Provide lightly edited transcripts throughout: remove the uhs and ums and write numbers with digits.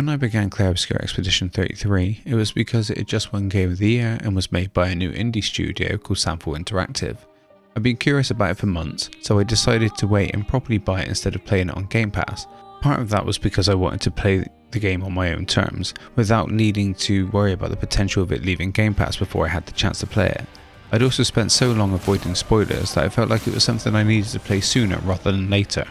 When I began Clair Obscur Expedition 33, it was because it had just won Game of the Year and was made by a new indie studio called Sample Interactive. I'd been curious about it for months, so I decided to wait and properly buy it instead of playing it on Game Pass. Part of that was because I wanted to play the game on my own terms, without needing to worry about the potential of it leaving Game Pass before I had the chance to play it. I'd also spent so long avoiding spoilers that I felt like it was something I needed to play sooner rather than later.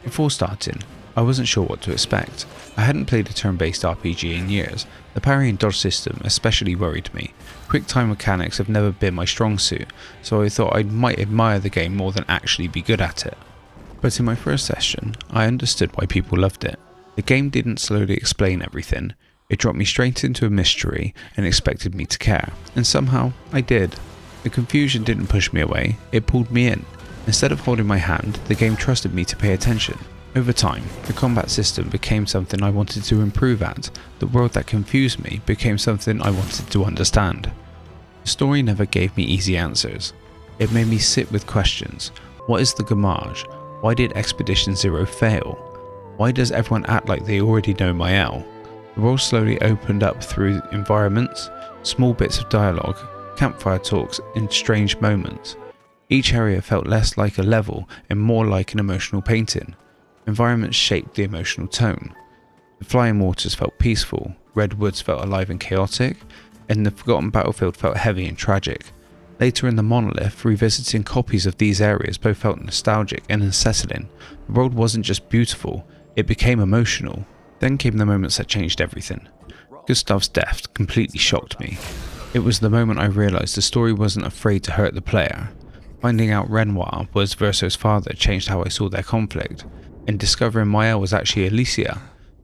Before starting, I wasn't sure what to expect. I hadn't played a turn-based RPG in years. The parry and dodge system especially worried me. Quick time mechanics have never been my strong suit, so I thought I might admire the game more than actually be good at it. But in my first session, I understood why people loved it. The game didn't slowly explain everything. It dropped me straight into a mystery and expected me to care, and somehow I did. The confusion didn't push me away, it pulled me in. Instead of holding my hand, the game trusted me to pay attention. Over time, the combat system became something I wanted to improve at. The world that confused me became something I wanted to understand. The story never gave me easy answers. It made me sit with questions. What is the Gamage? Why did Expedition Zero fail? Why does everyone act like they already know Mael? The world slowly opened up through environments, small bits of dialogue, campfire talks, and strange moments. Each area felt less like a level and more like an emotional painting. Environments shaped the emotional tone. The flying waters felt peaceful, red woods felt alive and chaotic, and the forgotten battlefield felt heavy and tragic. Later in the monolith, revisiting copies of these areas both felt nostalgic and unsettling. The world wasn't just beautiful, it became emotional. Then came the moments that changed everything. Gustav's death completely shocked me. It was the moment I realised the story wasn't afraid to hurt the player. Finding out Renoir was Verso's father changed how I saw their conflict, and discovering Mael was actually Alicia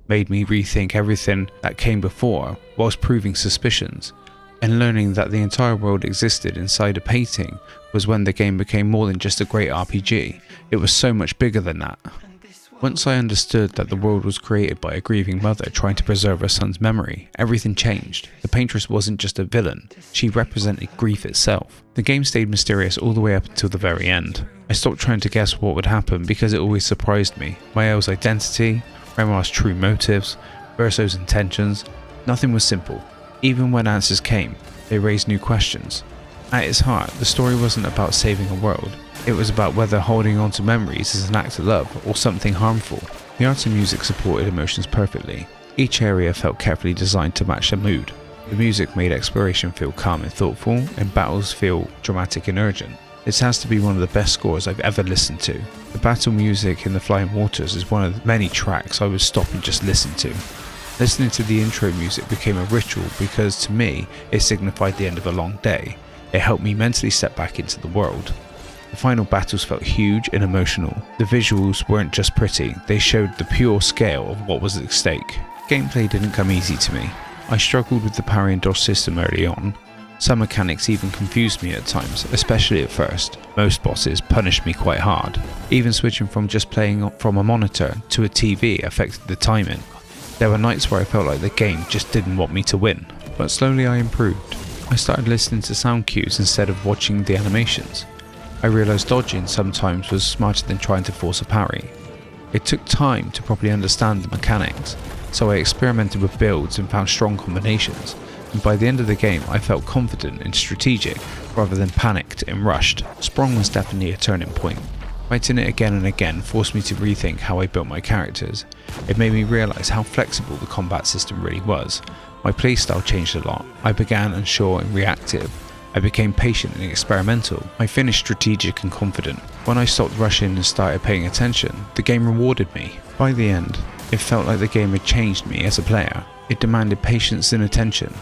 made me rethink everything that came before whilst proving suspicions. And learning that the entire world existed inside a painting was when the game became more than just a great RPG. It was so much bigger than that. Once I understood that the world was created by a grieving mother trying to preserve her son's memory, everything changed. The Paintress wasn't just a villain, she represented grief itself. The game stayed mysterious all the way up until the very end. I stopped trying to guess what would happen because it always surprised me. Mael's identity, Renoir's true motives, Verso's intentions, nothing was simple. Even when answers came, they raised new questions. At its heart, the story wasn't about saving a world. It was about whether holding on to memories is an act of love or something harmful. The art and music supported emotions perfectly. Each area felt carefully designed to match the mood. The music made exploration feel calm and thoughtful, and battles feel dramatic and urgent. This has to be one of the best scores I've ever listened to. The battle music in the Flying Waters is one of the many tracks I would stop and just listen to. Listening to the intro music became a ritual because to me it signified the end of a long day. It helped me mentally step back into the world. The final battles felt huge and emotional. The visuals weren't just pretty, they showed the pure scale of what was at stake. Gameplay didn't come easy to me. I struggled with the parry and dodge system early on. Some mechanics even confused me at times, especially at first. Most bosses punished me quite hard. Even switching from just playing from a monitor to a TV affected the timing. There were nights where I felt like the game just didn't want me to win, but slowly I improved. I started listening to sound cues instead of watching the animations. I realised dodging sometimes was smarter than trying to force a parry. It took time to properly understand the mechanics, so I experimented with builds and found strong combinations, and by the end of the game I felt confident and strategic rather than panicked and rushed. Sprung was definitely a turning point. Fighting it again and again forced me to rethink how I built my characters. It made me realise how flexible the combat system really was. My playstyle changed a lot. I began unsure and reactive. I became patient and experimental. I finished strategic and confident. When I stopped rushing and started paying attention, the game rewarded me. By the end, it felt like the game had changed me as a player. It demanded patience and attention.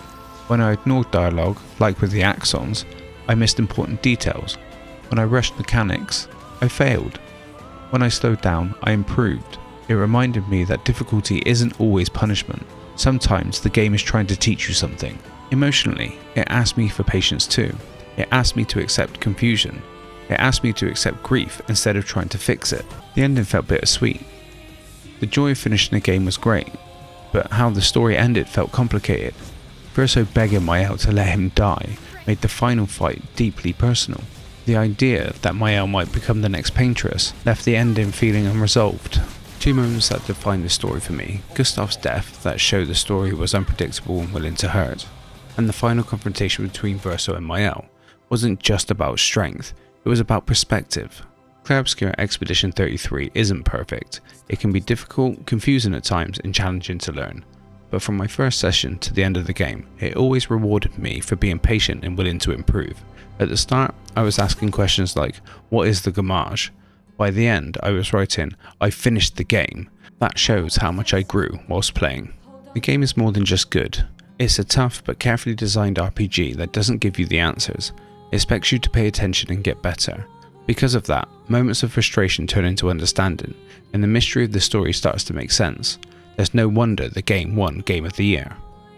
When I ignored dialogue, like with the Axons, I missed important details. When I rushed mechanics, I failed. When I slowed down, I improved. It reminded me that difficulty isn't always punishment. Sometimes the game is trying to teach you something. Emotionally, it asked me for patience too. It asked me to accept confusion. It asked me to accept grief instead of trying to fix it. The ending felt bittersweet. The joy of finishing the game was great, but how the story ended felt complicated. Verso begging Mael to let him die made the final fight deeply personal. The idea that Mael might become the next Paintress left the ending feeling unresolved. Two moments that defined the story for me: Gustav's death, that showed the story was unpredictable and willing to hurt, and the final confrontation between Verso and Mael wasn't just about strength, it was about perspective. Clair Obscur Expedition 33 isn't perfect. It can be difficult, confusing at times, and challenging to learn. But from my first session to the end of the game, it always rewarded me for being patient and willing to improve. At the start, I was asking questions like, what is the gamage? By the end, I was writing, I finished the game. That shows how much I grew whilst playing. The game is more than just good. It's a tough but carefully designed RPG that doesn't give you the answers. It expects you to pay attention and get better. Because of that, moments of frustration turn into understanding, and the mystery of the story starts to make sense. There's no wonder the game won Game of the Year.